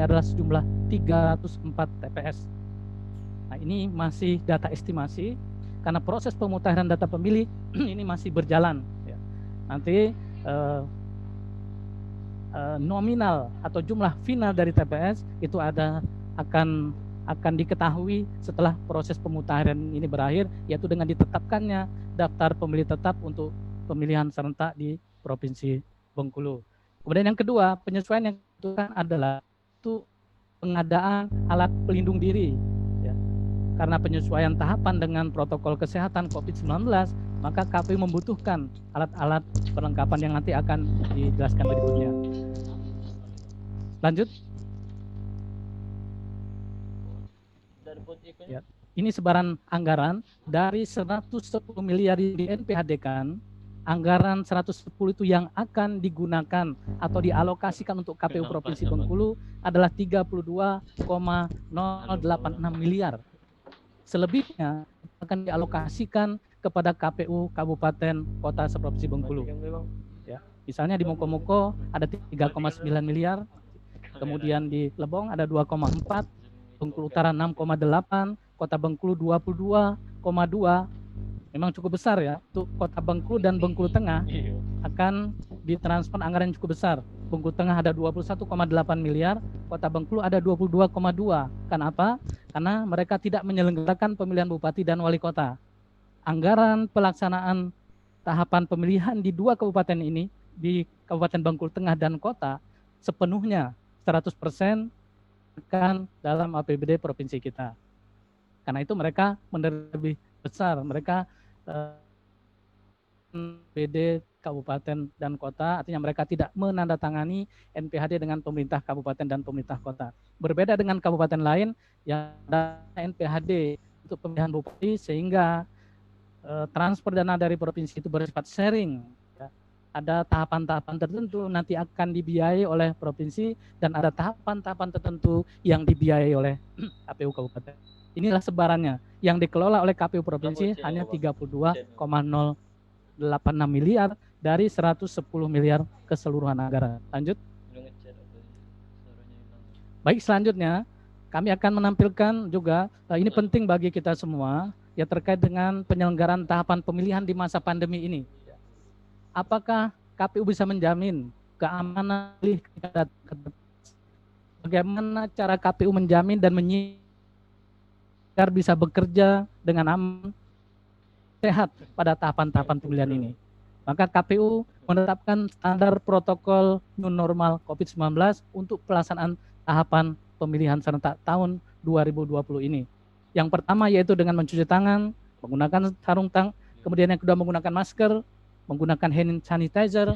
adalah sejumlah 304 TPS. Nah, ini masih data estimasi karena proses pemutahiran data pemilih ini masih berjalan. Ya. Nanti nominal atau jumlah final dari TPS itu akan diketahui setelah proses pemutahiran ini berakhir, yaitu dengan ditetapkannya daftar pemilih tetap untuk pemilihan serentak di Provinsi Bengkulu. Kemudian yang kedua, penyesuaian yang dibutuhkan adalah itu pengadaan alat pelindung diri. Ya. Karena penyesuaian tahapan dengan protokol kesehatan COVID-19, maka KPU membutuhkan alat-alat perlengkapan yang nanti akan dijelaskan berikutnya. Lanjut. Ya. Ini sebaran anggaran dari 110 miliar di NPHD-kan, anggaran 110 itu yang akan digunakan atau dialokasikan untuk KPU Provinsi Bengkulu adalah 32,086 miliar. Selebihnya akan dialokasikan kepada KPU Kabupaten Kota Provinsi Bengkulu. Ya, misalnya di Moko-Moko ada 3,9 miliar, kemudian di Lebong ada 2,4, Bengkulu Utara 6,8, Kota Bengkulu 22,2. Memang cukup besar ya. Untuk Kota Bengkulu dan Bengkulu Tengah akan ditransfer anggaran yang cukup besar. Bengkulu Tengah ada 21,8 miliar, Kota Bengkulu ada 22,2. Kenapa? Karena mereka tidak menyelenggarakan pemilihan bupati dan wali kota. Anggaran pelaksanaan tahapan pemilihan di dua kabupaten ini, di Kabupaten Bengkulu Tengah dan Kota, sepenuhnya 100% akan dalam APBD provinsi kita. Karena itu mereka menerima lebih besar, mereka APBD kabupaten dan kota, artinya mereka tidak menandatangani NPHD dengan pemerintah kabupaten dan pemerintah kota. Berbeda dengan kabupaten lain yang ada NPHD untuk pemilihan bupati, sehingga transfer dana dari provinsi itu bersifat sharing. Ya. Ada tahapan-tahapan tertentu nanti akan dibiayai oleh provinsi dan ada tahapan-tahapan tertentu yang dibiayai oleh KPU kabupaten. Inilah sebarannya. Yang dikelola oleh KPU provinsi hanya 32,086 miliar dari 110 miliar keseluruhan anggaran. Lanjut. Baik, selanjutnya kami akan menampilkan juga, ini penting bagi kita semua, ya, terkait dengan penyelenggaraan tahapan pemilihan di masa pandemi ini. Apakah KPU bisa menjamin keamanan pilih? Bagaimana cara KPU menjamin dan agar bisa bekerja dengan aman, sehat pada tahapan-tahapan pemilihan ini? Maka KPU menetapkan standar protokol new normal COVID-19 untuk pelaksanaan tahapan pemilihan serentak tahun 2020 ini. Yang pertama yaitu dengan mencuci tangan, menggunakan sarung tangan, kemudian yang kedua menggunakan masker, menggunakan hand sanitizer,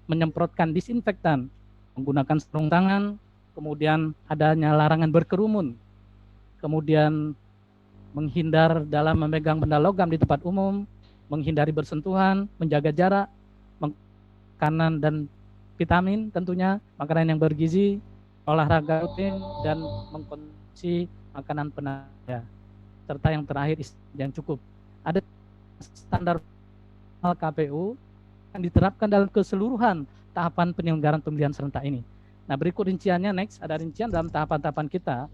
menyemprotkan disinfektan, menggunakan sarung tangan, kemudian adanya larangan berkerumun, kemudian menghindar dalam memegang benda logam di tempat umum, menghindari bersentuhan, menjaga jarak, makanan dan vitamin tentunya, makanan yang bergizi, olahraga rutin, dan mengkonsumsi makanan penanda, serta yang terakhir yang cukup. Ada standar KPU yang diterapkan dalam keseluruhan tahapan penyelenggaraan pemilihan serentak ini. Nah, berikut rinciannya, next, ada rincian dalam tahapan-tahapan kita,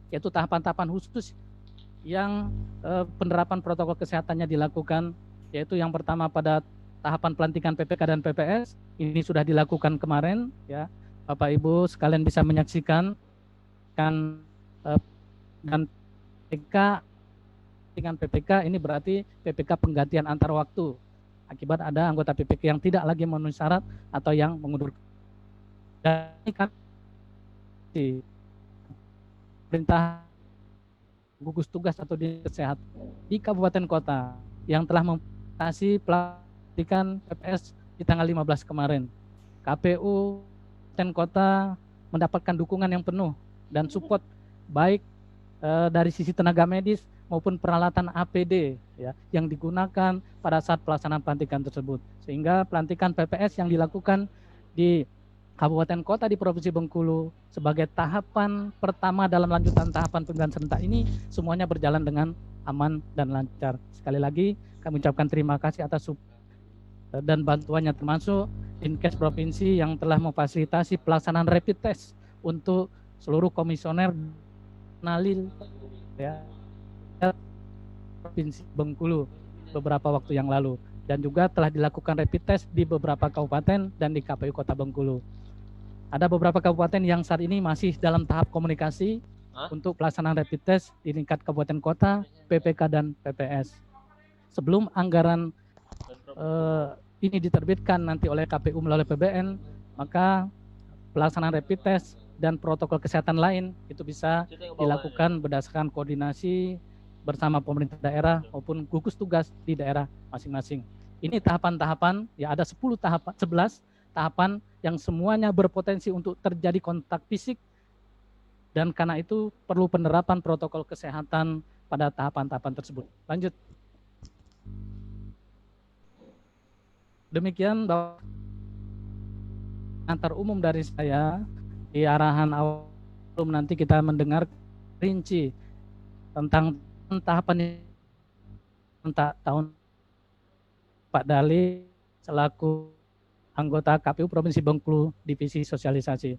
yaitu tahapan-tahapan khusus yang penerapan protokol kesehatannya dilakukan, yaitu yang pertama pada tahapan pelantikan PPK dan PPS, ini sudah dilakukan kemarin, ya, Bapak Ibu sekalian bisa menyaksikan kan, dan PPK dengan PPK ini berarti PPK penggantian antar waktu akibat ada anggota PPK yang tidak lagi memenuhi syarat atau yang mengundurkan. Dan ini kan di perintah gugus tugas atau di kesehatan di kabupaten kota yang telah memfasilitasi pelantikan PPS di tanggal 15 kemarin. KPU dan kota mendapatkan dukungan yang penuh dan support baik dari sisi tenaga medis maupun peralatan APD, ya, yang digunakan pada saat pelaksanaan pelantikan tersebut, sehingga pelantikan PPS yang dilakukan di kabupaten kota di Provinsi Bengkulu sebagai tahapan pertama dalam lanjutan tahapan pemilihan serentak ini semuanya berjalan dengan aman dan lancar. Sekali lagi kami ucapkan terima kasih atas dan bantuannya, termasuk Dinkes Provinsi yang telah memfasilitasi pelaksanaan rapid test untuk seluruh komisioner Nalil ya Provinsi Bengkulu beberapa waktu yang lalu, dan juga telah dilakukan rapid test di beberapa kabupaten dan di KPU Kota Bengkulu. Ada beberapa kabupaten yang saat ini masih dalam tahap komunikasi untuk pelaksanaan rapid test di tingkat kabupaten kota, PPK dan PPS. Sebelum anggaran ini diterbitkan nanti oleh KPU melalui PBN, maka pelaksanaan rapid test dan protokol kesehatan lain itu bisa dilakukan berdasarkan koordinasi bersama pemerintah daerah maupun gugus tugas di daerah masing-masing. Ini tahapan-tahapan, ya ada 11 tahapan yang semuanya berpotensi untuk terjadi kontak fisik, dan karena itu perlu penerapan protokol kesehatan pada tahapan-tahapan tersebut. Lanjut. Demikian bahwa antar umum dari saya, di arahan awal nanti kita mendengar rinci tentang tahapan tahun Pak Dali selaku anggota KPU Provinsi Bengkulu Divisi Sosialisasi.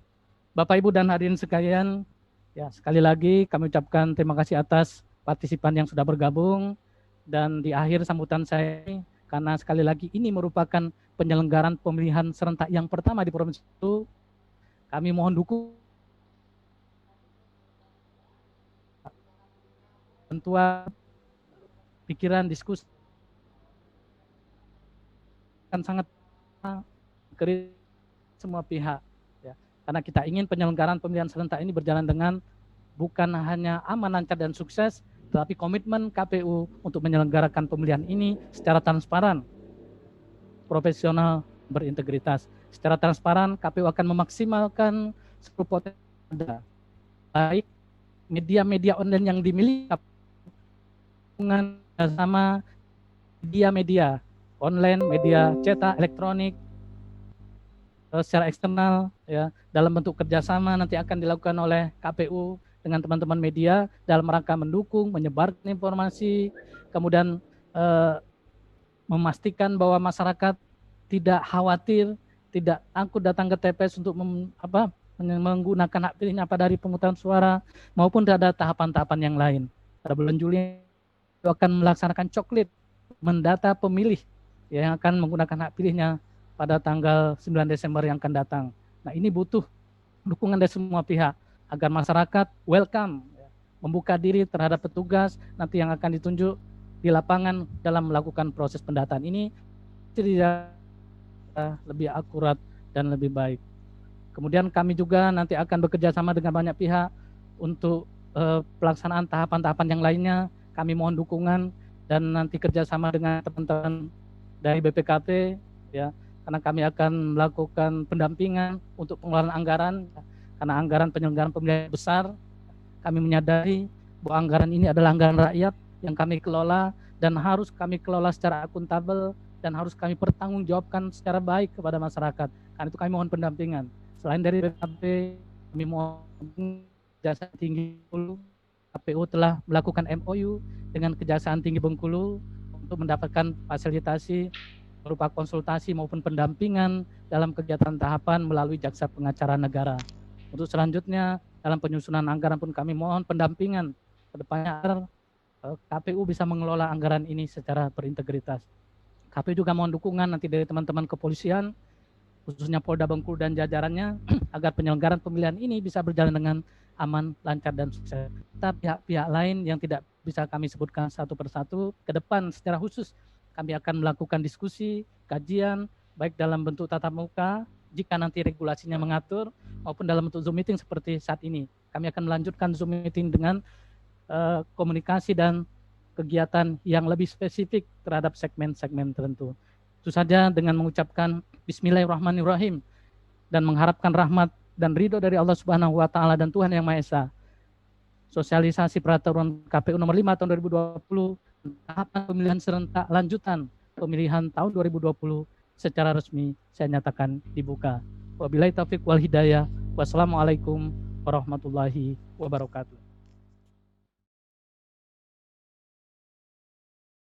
Bapak Ibu dan hadirin sekalian, ya sekali lagi kami ucapkan terima kasih atas partisipan yang sudah bergabung, dan di akhir sambutan saya, karena sekali lagi ini merupakan penyelenggaraan pemilihan serentak yang pertama di provinsi itu, kami mohon dukung bantuan pikiran diskusi kan sangat kritis semua pihak ya, karena kita ingin penyelenggaraan pemilihan serentak ini berjalan dengan bukan hanya aman, lancar dan sukses, tetapi komitmen KPU untuk menyelenggarakan pemilihan ini secara transparan, profesional, berintegritas. Secara transparan, KPU akan memaksimalkan seluruh potensi ada, baik media-media online yang dimiliki dengan sama media-media online, media cetak, elektronik, secara eksternal, ya, dalam bentuk kerjasama nanti akan dilakukan oleh KPU dengan teman-teman media dalam rangka mendukung, menyebarkan informasi, kemudian memastikan bahwa masyarakat tidak khawatir, tidak takut datang ke TPS untuk menggunakan hak pilihnya pada hari pemungutan suara, maupun ada tahapan-tahapan yang lain. Pada bulan Juli akan melaksanakan coklit mendata pemilih yang akan menggunakan hak pilihnya pada tanggal 9 Desember yang akan datang. Nah, ini butuh dukungan dari semua pihak agar masyarakat welcome, membuka diri terhadap petugas nanti yang akan ditunjuk di lapangan dalam melakukan proses pendataan ini tidak lebih akurat dan lebih baik. Kemudian kami juga nanti akan bekerja sama dengan banyak pihak untuk pelaksanaan tahapan-tahapan yang lainnya. Kami mohon dukungan dan nanti kerjasama dengan teman-teman dari BPKP, ya, karena kami akan melakukan pendampingan untuk pengelolaan anggaran, karena anggaran penyelenggaraan pemilihan besar. Kami menyadari bahwa anggaran ini adalah anggaran rakyat yang kami kelola dan harus kami kelola secara akuntabel dan harus kami pertanggungjawabkan secara baik kepada masyarakat. Karena itu kami mohon pendampingan. Selain dari BPKP, kami mohon Kejaksaan Tinggi Bengkulu. KPU telah melakukan MOU dengan Kejaksaan Tinggi Bengkulu untuk mendapatkan fasilitasi berupa konsultasi maupun pendampingan dalam kegiatan tahapan melalui Jaksa Pengacara Negara. Untuk selanjutnya dalam penyusunan anggaran pun kami mohon pendampingan ke depannya agar KPU bisa mengelola anggaran ini secara berintegritas. KPU juga mohon dukungan nanti dari teman-teman kepolisian, khususnya Polda Bengkulu dan jajarannya, agar penyelenggaraan pemilihan ini bisa berjalan dengan aman, lancar, dan sukses. Tapi pihak-pihak lain yang tidak bisa kami sebutkan satu persatu, ke depan secara khusus kami akan melakukan diskusi, kajian, baik dalam bentuk tatap muka, jika nanti regulasinya mengatur, maupun dalam bentuk Zoom meeting seperti saat ini. Kami akan melanjutkan Zoom meeting dengan komunikasi dan kegiatan yang lebih spesifik terhadap segmen-segmen tertentu. Itu saja dengan mengucapkan Bismillahirrahmanirrahim dan mengharapkan rahmat dan ridho dari Allah Subhanahu wa Ta'ala dan Tuhan Yang Maha Esa. Sosialisasi peraturan KPU nomor 5 tahun 2020, tahapan pemilihan serentak lanjutan pemilihan tahun 2020 secara resmi saya nyatakan dibuka. Wabillahi taufiq wal hidayah. Wassalamualaikum warahmatullahi wabarakatuh.